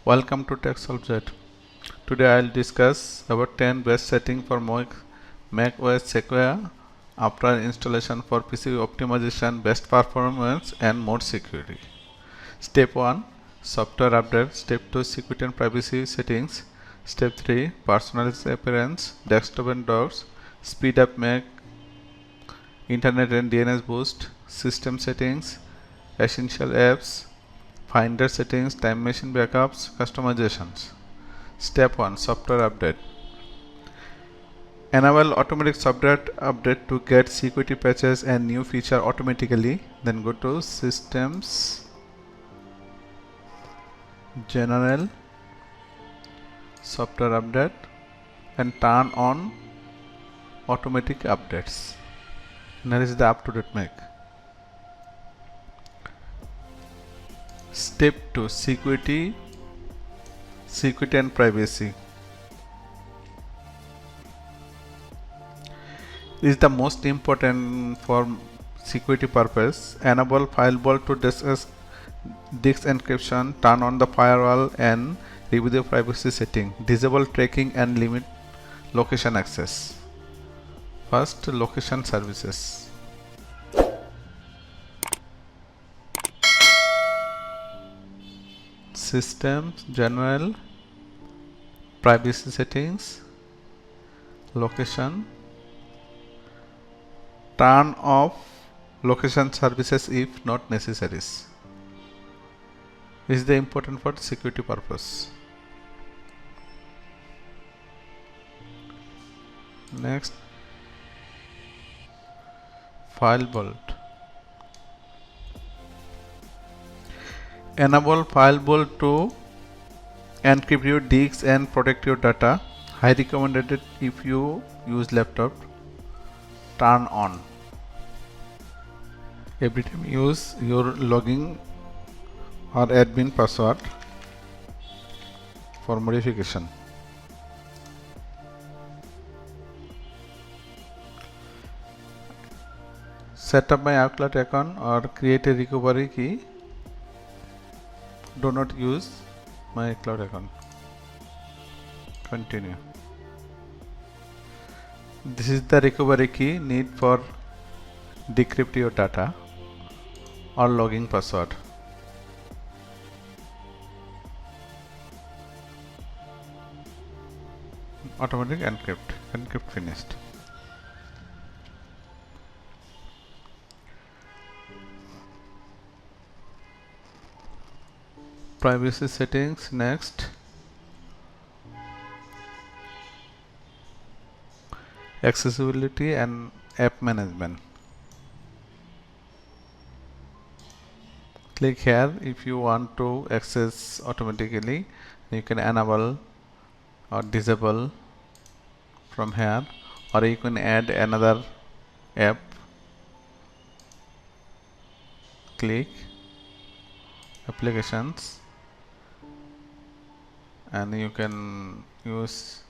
Welcome to TechSolvejet. Today I'll discuss about 10 best settings for macOS Sequoia after installation for PC optimization, best performance and more security. Step 1 Software update. Step 2 Security and privacy settings. Step 3 Personalized appearance, desktop and docs, speed up Mac, internet and DNS boost, system settings, essential apps, Finder settings, time machine backups, customizations. Step 1 Software update. Enable automatic software update to get security patches and new feature automatically. Then go to Systems, General, Software update and turn on automatic updates. And here is the up-to-date Mac. Step 2 Security and privacy. This is the most important for security purpose. Enable firewall to disk encryption, turn on the firewall and review the privacy setting. Disable tracking and limit location access. First, location services. Systems, General, privacy settings, location. Turn off location services if not necessary. This is the important for security purpose. Next, firewall. Enable firewall to encrypt your disks and protect your data. I recommended it if you use laptop. Turn on. Every time use your login or admin password for modification. Set up my iCloud account or create a recovery key. Do not use my cloud account. Continue. This is the recovery key need for decrypt your data or login password. Automatic encrypt finished. Privacy settings. Next, accessibility and app management. Click here if you want to access automatically. You can enable or disable from here, or you can add another app. Click applications and you can use,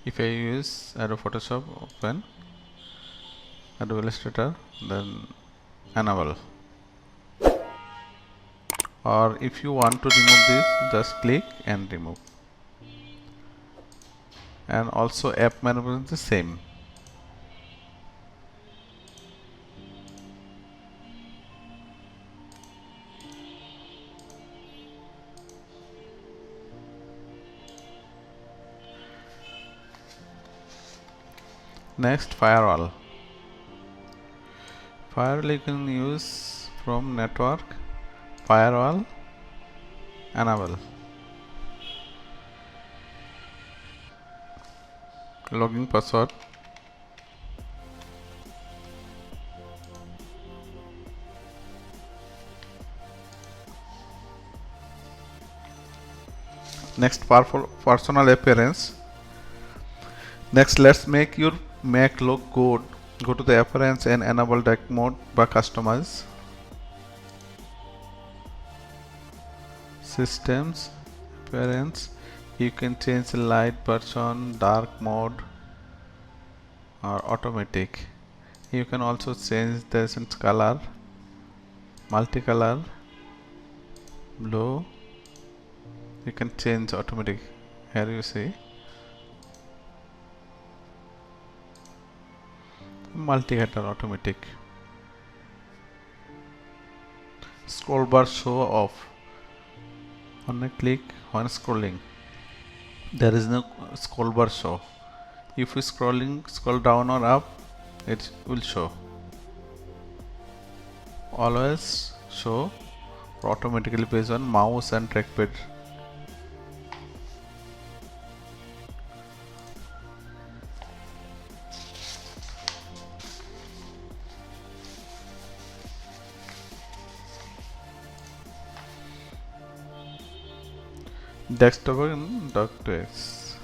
if I use Adobe Photoshop, open Adobe Illustrator, then enable. Or if you want to remove this, just click and remove. And also app management is the same. Next, firewall. Firewall you can use from network, firewall, enable. Login password. Next, personal appearance. Next, let's make your Mac look good. Go to the appearance and enable dark mode by customize. Systems, appearance. You can change the light version, dark mode or automatic. You can also change the color, multicolor, blue, you can change automatic. Here you see multi-header automatic. Scroll bar show off. On a click when scrolling, there is no scroll bar show. If you scroll down or up, it will show. Always show automatically based on mouse and trackpad. Desktop and DocX.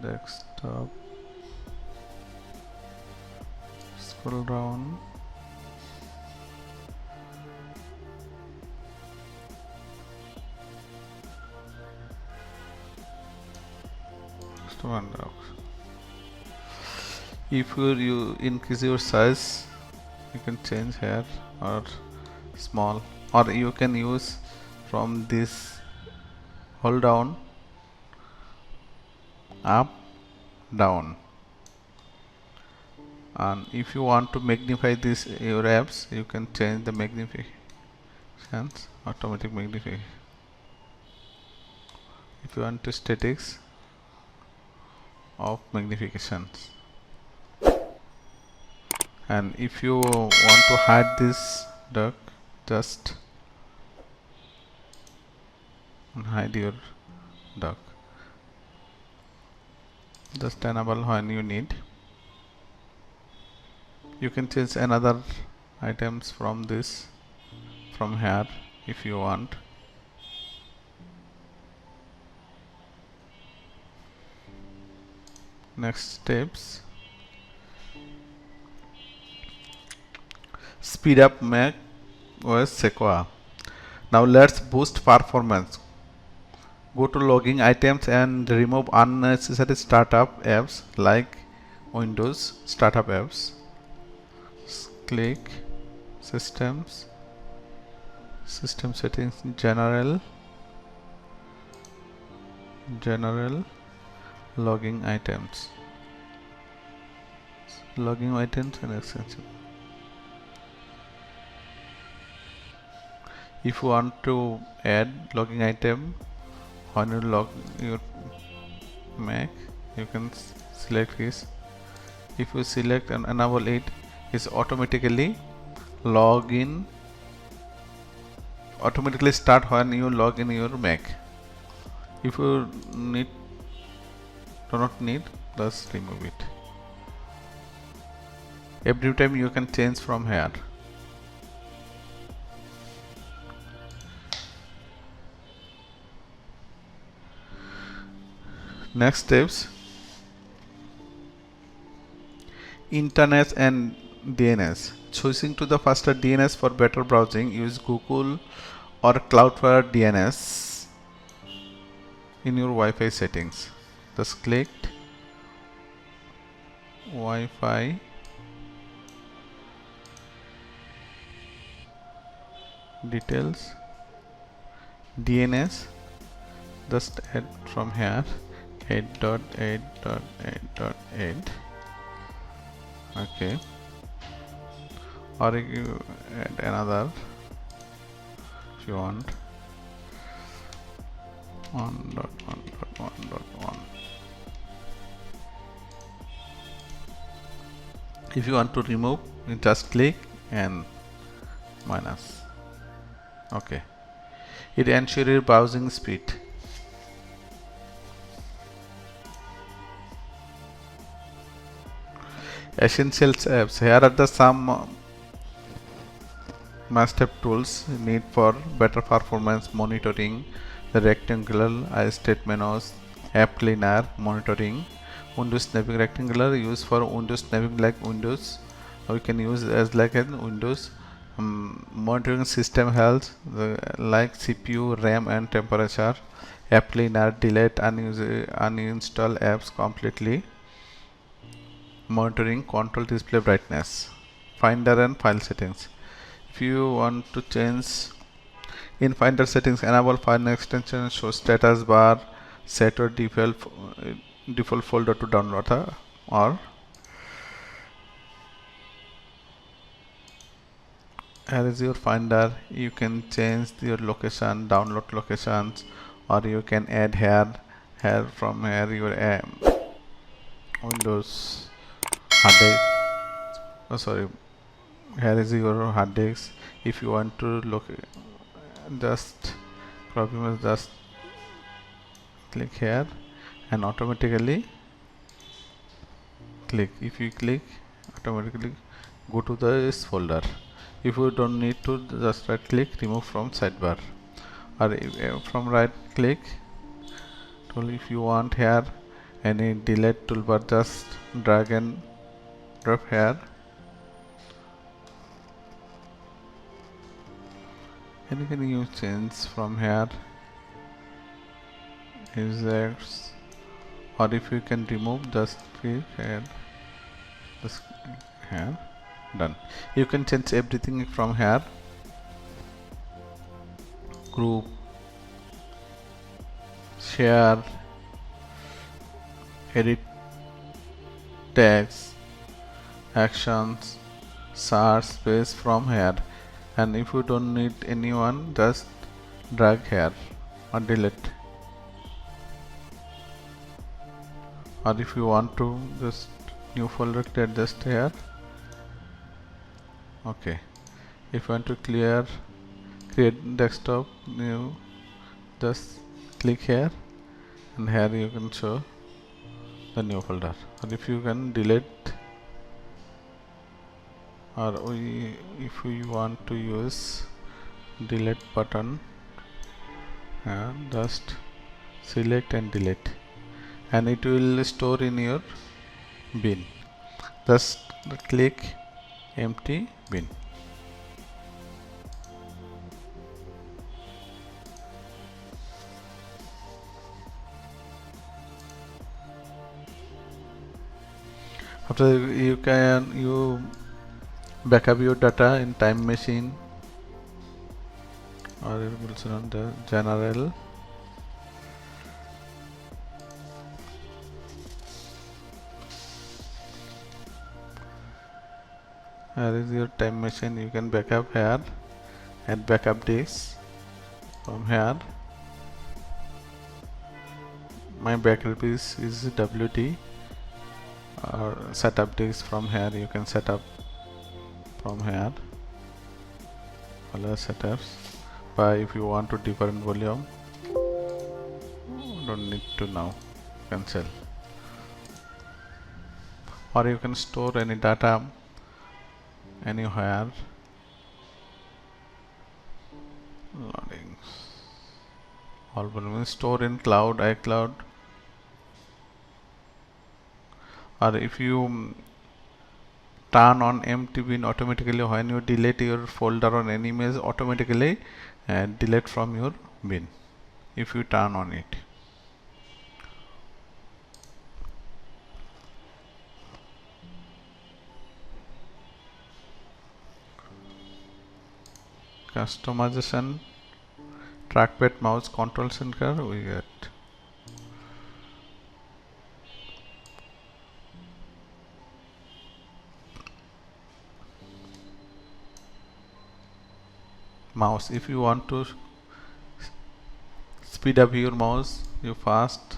Desktop. Scroll down. One dock. If you increase your size, you can change here or small, or you can use from this hold down up down. And if you want to magnify this your apps, you can change the magnifications, automatic magnification. If you want to statics, of magnifications. And if you want to hide this duck, just hide your duck. Just enable when you need. You can change another items from this, from here if you want. Next steps. Speed up macOS Sequoia. Now let's boost performance. Go to logging items and remove unnecessary startup apps like Windows startup apps. Click systems, system settings, general, logging items and extension. If you want to add logging item when you log your Mac, you can select this. If you select and enable it, is automatically automatically start when you log in your Mac. If you do not need, just remove it. Every time you can change from here. Next steps. Internet and DNS. Choosing to the faster DNS for better browsing, use Google or Cloudflare DNS in your Wi-Fi settings. Just click Wi-Fi details, DNS, just add from here 8.8.8.8. okay, or you add another if you want 1.1.1.1. If you want to remove, you just click and minus. Okay, it ensures your browsing speed. Essentials apps. Here are the some must-have tools need for better performance monitoring. The rectangular state menus, app cleaner monitoring, Windows snapping rectangular used for Windows snapping like Windows. We can use as like an Windows. Monitoring system health like CPU, RAM and temperature. App cleaner delete uninstall apps completely. Monitoring control display brightness. Finder and file settings. If you want to change In Finder settings, enable Finder extension, show status bar, set your default folder to download or here is your Finder. You can change your location, download locations, or you can add here from here your Windows hard disk. Oh, sorry, here is your hard disk. If you want to look, just copy image, just click here and automatically click. If you click, automatically go to this folder. If you don't need to, just right click, remove from sidebar, or from right click tool. If you want here any delete toolbar, just drag and drop here. And you can use change from here, users, or if you can remove, just click here, just here, done. You can change everything from here: group, share, edit tags, actions, search space from here. And if you don't need anyone, just drag here or delete. Or if you want to just new folder, create just here. Okay. If you want to create desktop new, just click here, and here you can show the new folder. Or if you can delete, or if we want to use delete button, just select and delete, and it will store in your bin. Just click empty bin. After you backup your data in time machine, or it will run the general. Here is your time machine. You can backup here and backup this from here. My backup is WD, or setup this from here. You can set up from here all setups. But if you want to different volume, don't need to now, cancel. Or you can store any data anywhere. Loading. All volume store in cloud, iCloud. Or if you turn on empty bin, automatically when you delete your folder or any image, automatically delete from your bin if you turn on it. Customization, trackpad, mouse, control center, we get mouse. If you want to speed up your mouse, you fast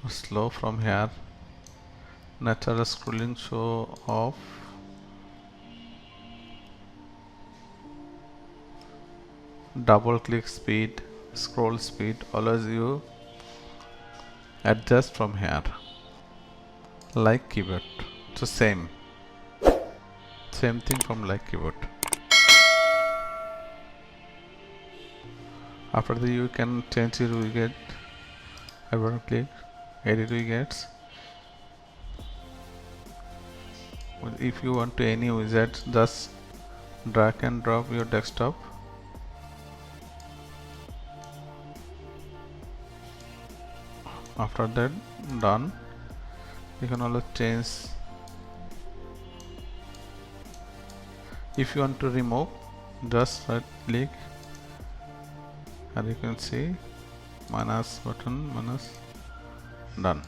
or slow from here. Natural scrolling show off. Double click speed, scroll speed, always you adjust from here like keyboard. So same thing from like keyboard. After that you can change your widget. I want to click edit widgets. If you want to any widget, just drag and drop your desktop. After that done, you can always change. If you want to remove, just right click and you can see minus button, minus, done.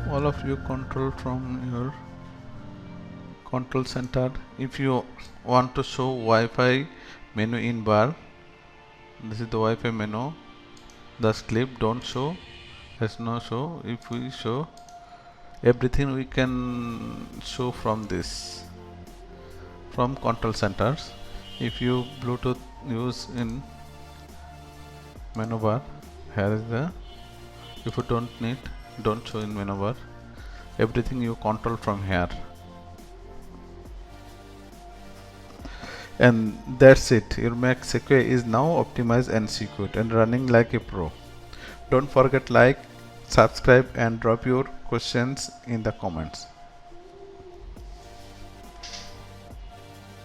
All of you control from your control center. If you want to show Wi-Fi menu in bar, this is the Wi-Fi menu. The clip don't show, has no show. If we show everything, we can show from this, from control centers. If you Bluetooth use in menu bar, here is the, if you don't need, don't show in menu bar, everything you control from here. And that's it, your Mac Sequoia is now optimized and secured and running like a pro. Don't forget like, subscribe and drop your questions in the comments.